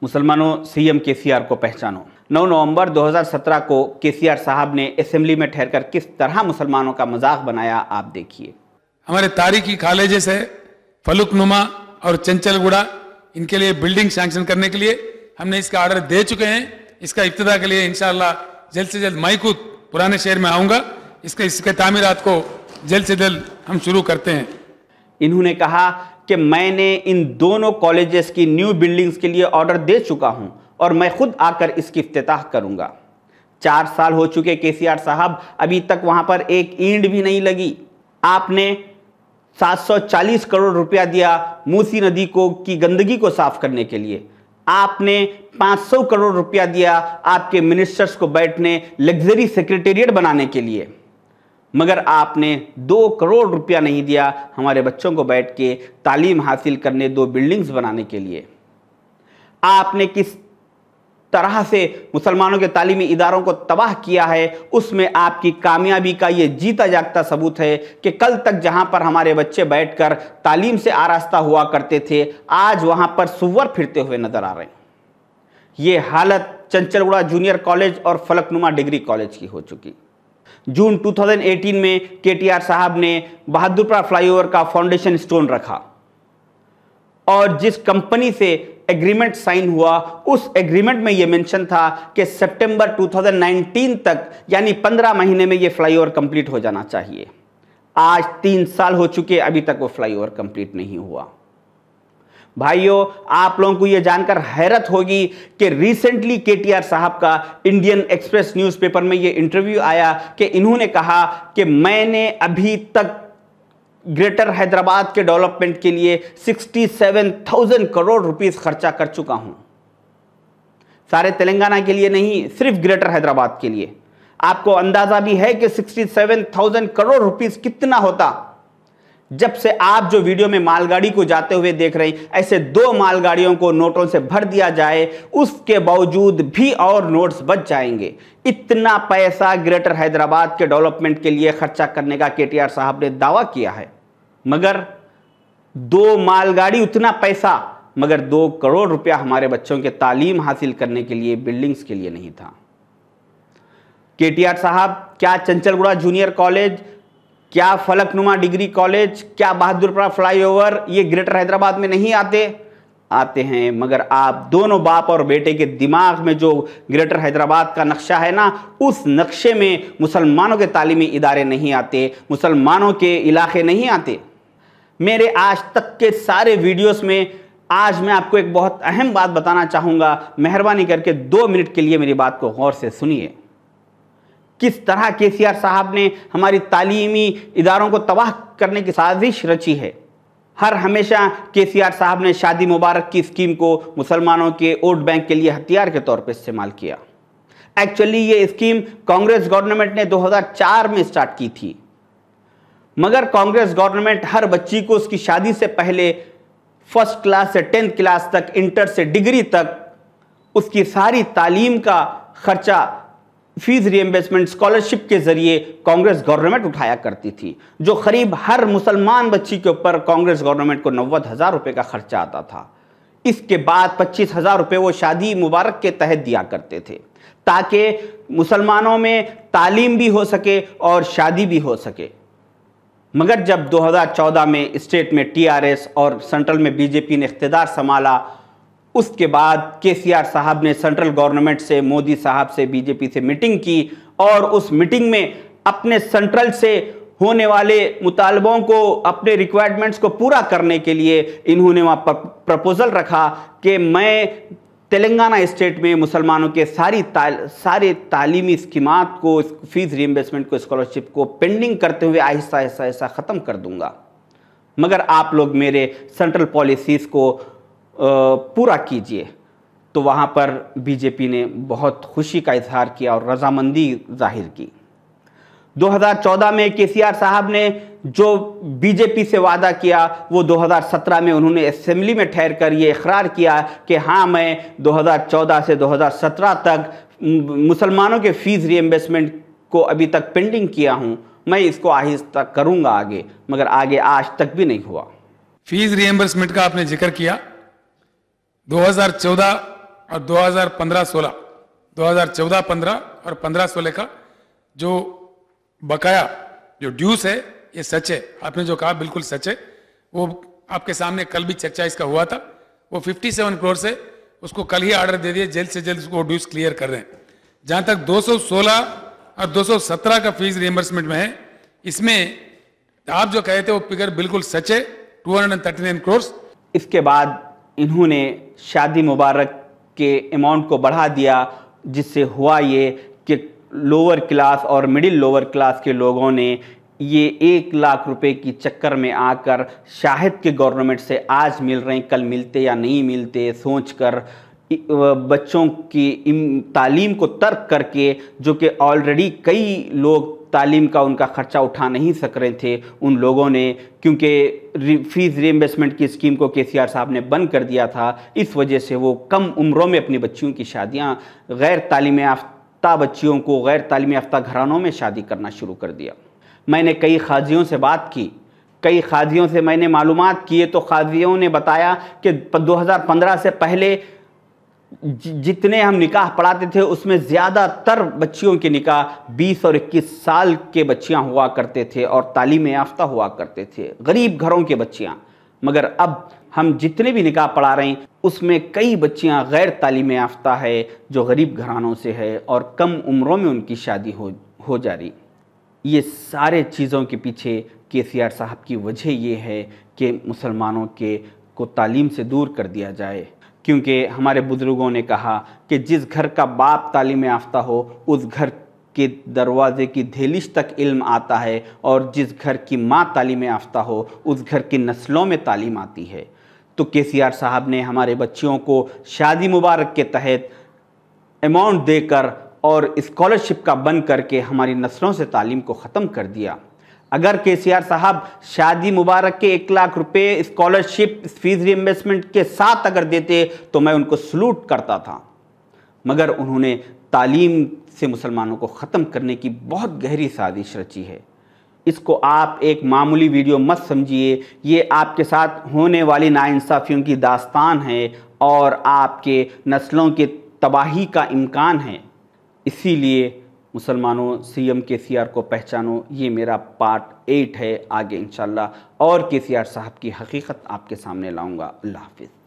मुसलमानों, CM KCR को पहचानो। 9 नवंबर 2017 को केसीआर साहब ने असेंबली में ठहरकर किस तरह मुसलमानों का मजाक बनाया, आप देखिए। हमारे तारीखी कॉलेजेस है फलुकनुमा और चंचलगुड़ा, इनके लिए बिल्डिंग सैंक्शन करने के लिए हमने इसका ऑर्डर दे चुके हैं। इसका इब्तिदा के लिए इंशाअल्लाह जल्द से जल्द मैं खुद पुराने शहर में आऊंगा। इसके तामीरात को जल्द से जल्द हम शुरू करते हैं। इन्होंने कहा कि मैंने इन दोनों कॉलेजेस की न्यू बिल्डिंग्स के लिए ऑर्डर दे चुका हूं और मैं खुद आकर इसकी इफ्तिताह करूंगा। 4 साल हो चुके केसीआर साहब, अभी तक वहां पर एक ईंट भी नहीं लगी। आपने 740 करोड़ रुपया दिया मूसी नदी को की गंदगी को साफ करने के लिए। आपने 500 करोड़ रुपया दिया आपके मिनिस्टर्स को बैठने लग्जरी सेक्रेटेरिएट बनाने के लिए, मगर आपने 2 करोड़ रुपया नहीं दिया हमारे बच्चों को बैठ के तालीम हासिल करने 2 बिल्डिंग्स बनाने के लिए। आपने किस तरह से मुसलमानों के तालीमी इदारों को तबाह किया है, उसमें आपकी कामयाबी का ये जीता जागता सबूत है कि कल तक जहां पर हमारे बच्चे बैठकर तालीम से आरास्ता हुआ करते थे, आज वहां पर सुअर फिरते हुए नजर आ रहे हैं। ये हालत चंचलगुड़ा जूनियर कॉलेज और फलकनुमा डिग्री कॉलेज की हो चुकी। जून 2018 में केटीआर साहब ने बहादुरपुरा फ्लाईओवर का फाउंडेशन स्टोन रखा और जिस कंपनी से एग्रीमेंट साइन हुआ, उस एग्रीमेंट में यह मेंशन था कि सितंबर 2019 तक यानी 15 महीने में यह फ्लाईओवर कंप्लीट हो जाना चाहिए। आज 3 साल हो चुके, अभी तक वो फ्लाईओवर कंप्लीट नहीं हुआ। भाइयों, आप लोगों को यह जानकर हैरत होगी कि रिसेंटली केटीआर साहब का इंडियन एक्सप्रेस न्यूज़पेपर में यह इंटरव्यू आया कि इन्होंने कहा कि मैंने अभी तक ग्रेटर हैदराबाद के डेवलपमेंट के लिए 67,000 करोड़ रुपीस खर्चा कर चुका हूं। सारे तेलंगाना के लिए नहीं, सिर्फ ग्रेटर हैदराबाद के लिए। आपको अंदाजा भी है कि 67,000 करोड़ रुपीस कितना होता। जब से आप जो वीडियो में मालगाड़ी को जाते हुए देख रहे हैं, ऐसे 2 मालगाड़ियों को नोटों से भर दिया जाए, उसके बावजूद भी और नोट्स बच जाएंगे। इतना पैसा ग्रेटर हैदराबाद के डेवलपमेंट के लिए खर्चा करने का केटीआर साहब ने दावा किया है, मगर 2 मालगाड़ी उतना पैसा, मगर 2 करोड़ रुपया हमारे बच्चों के तालीम हासिल करने के लिए, बिल्डिंग्स के लिए नहीं था। केटीआर साहब, क्या चंचलगुड़ा जूनियर कॉलेज, क्या फलकनुमा डिग्री कॉलेज, क्या बहादुरपुरा फ्लाईओवर ये ग्रेटर हैदराबाद में नहीं आते हैं, मगर आप दोनों बाप और बेटे के दिमाग में जो ग्रेटर हैदराबाद का नक्शा है ना, उस नक्शे में मुसलमानों के तालीमी इदारे नहीं आते, मुसलमानों के इलाके नहीं आते। मेरे आज तक के सारे वीडियोस में आज मैं आपको एक बहुत अहम बात बताना चाहूँगा। मेहरबानी करके 2 मिनट के लिए मेरी बात को गौर से सुनिए। किस तरह केसीआर साहब ने हमारी तालीमी इदारों को तबाह करने की साजिश रची है। हर हमेशा केसीआर साहब ने शादी मुबारक की स्कीम को मुसलमानों के वोट बैंक के लिए हथियार के तौर पर इस्तेमाल किया। एक्चुअली ये स्कीम कांग्रेस गवर्नमेंट ने 2004 में स्टार्ट की थी, मगर कांग्रेस गवर्नमेंट हर बच्ची को उसकी शादी से पहले 1st क्लास से 10th क्लास तक, इंटर से डिग्री तक, उसकी सारी तालीम का खर्चा फीस रिएम्बर्समेंट स्कॉलरशिप के जरिए कांग्रेस गवर्नमेंट उठाया करती थी, जो करीब हर मुसलमान बच्ची के ऊपर कांग्रेस गवर्नमेंट को 90,000 रुपए का खर्चा आता था। इसके बाद 25,000 रुपए वो शादी मुबारक के तहत दिया करते थे, ताकि मुसलमानों में तालीम भी हो सके और शादी भी हो सके। मगर जब 2014 में स्टेट में टीआरएस और सेंट्रल में बीजेपी ने इख्तिदार संभाला, उसके बाद केसीआर साहब ने सेंट्रल गवर्नमेंट से, मोदी साहब से, बीजेपी से मीटिंग की और उस मीटिंग में अपने सेंट्रल से होने वाले मुतालबों को, अपने रिक्वायरमेंट्स को पूरा करने के लिए इन्होंने वहाँ प्रपोजल रखा कि मैं तेलंगाना स्टेट में मुसलमानों के सारे तालीमी स्कीमात को, फीस रिएम्बर्समेंट को, स्कॉलरशिप को पेंडिंग करते हुए आहिस्ता आहिस्ता ख़त्म कर दूंगा, मगर आप लोग मेरे सेंट्रल पॉलिसीज़ को पूरा कीजिए। तो वहाँ पर बीजेपी ने बहुत खुशी का इजहार किया और रजामंदी जाहिर की। 2014 में केसीआर साहब ने जो बीजेपी से वादा किया, वो 2017 में उन्होंने असेंबली में ठहर कर ये इकरार किया कि हाँ, मैं 2014 से 2017 तक मुसलमानों के फीस रिएम्बर्समेंट को अभी तक पेंडिंग किया हूँ, मैं इसको आहिस्ता करूँगा आगे, मगर आगे आज तक भी नहीं हुआ। फीस रिएम्बर्समेंट का आपने जिक्र किया। 2014 और 2015-16, 2014-15 और 15-16 का जो बकाया जो ड्यूस है, ये सच है। आपने जो कहा बिल्कुल सच है। वो आपके सामने कल भी चर्चा इसका हुआ था। वो 57 करोड़ से उसको कल ही ऑर्डर दे दिए, जल्द से जल्द उसको ड्यूस क्लियर कर दें। जहां तक 216 और 217 का फीस रिएम्बर्समेंट में है, इसमें आप जो कहे थे वो फिगर बिल्कुल सच है, 239 करोड़। इसके बाद इन्होंने शादी मुबारक के अमाउंट को बढ़ा दिया, जिससे हुआ ये कि लोअर क्लास और मिडिल लोअर क्लास के लोगों ने ये 1 लाख रुपए की चक्कर में आकर शायद के गवर्नमेंट से आज मिल रहे हैं, कल मिलते या नहीं मिलते सोचकर बच्चों की तालीम को तर्क करके, जो कि ऑलरेडी कई लोग तालीम का उनका खर्चा उठा नहीं सक रहे थे, उन लोगों ने, क्योंकि फीस रीइंबर्समेंट की स्कीम को केसीआर साहब ने बंद कर दिया था, इस वजह से वो कम उम्रों में अपनी बच्चियों की शादियां, गैर तालीम याफ्ता बच्चियों को गैर तालीम याफ्ता घरानों में शादी करना शुरू कर दिया। मैंने कई खाजियों से बात की, कई खाजियों से मैंने मालूमात किए, तो खाजियों ने बताया कि 2015 से पहले जितने हम निकाह पढ़ाते थे उसमें ज़्यादातर बच्चियों के निकाह 20 और 21 साल के बच्चियां हुआ करते थे और तालीम याफ्ता हुआ करते थे, गरीब घरों के बच्चियां। मगर अब हम जितने भी निकाह पढ़ा रहे हैं उसमें कई बच्चियां गैर तालीम याफ्ता है, जो गरीब घरानों से है और कम उम्रों में उनकी शादी हो जा रही। ये सारे चीज़ों के पीछे केसीआर साहब की वजह ये है कि मुसलमानों को तालीम से दूर कर दिया जाए, क्योंकि हमारे बुजुर्गों ने कहा कि जिस घर का बाप तालीम याफ्ता हो उस घर के दरवाजे की दहलीज तक इल्म आता है, और जिस घर की माँ तालीम याफ्ता हो उस घर की नस्लों में तालीम आती है। तो केसीआर साहब ने हमारे बच्चियों को शादी मुबारक के तहत अमाउंट देकर और स्कॉलरशिप का बंद करके हमारी नस्लों से तालीम को ख़त्म कर दिया। अगर केसीआर साहब शादी मुबारक के 1 लाख रुपए स्कॉलरशिप फीस रिइंबर्समेंट के साथ अगर देते तो मैं उनको सलूट करता था, मगर उन्होंने तालीम से मुसलमानों को ख़त्म करने की बहुत गहरी साजिश रची है। इसको आप एक मामूली वीडियो मत समझिए, ये आपके साथ होने वाली नाइंसाफ़ियों की दास्तान है और आपके नस्लों के तबाही का इम्कान है। इसीलिए मुसलमानों सीएम केसीआर को पहचानो, ये मेरा पार्ट 8 है। आगे इंशाल्लाह और केसीआर साहब की हकीकत आपके सामने लाऊंगा। अल्लाह हाफिज़।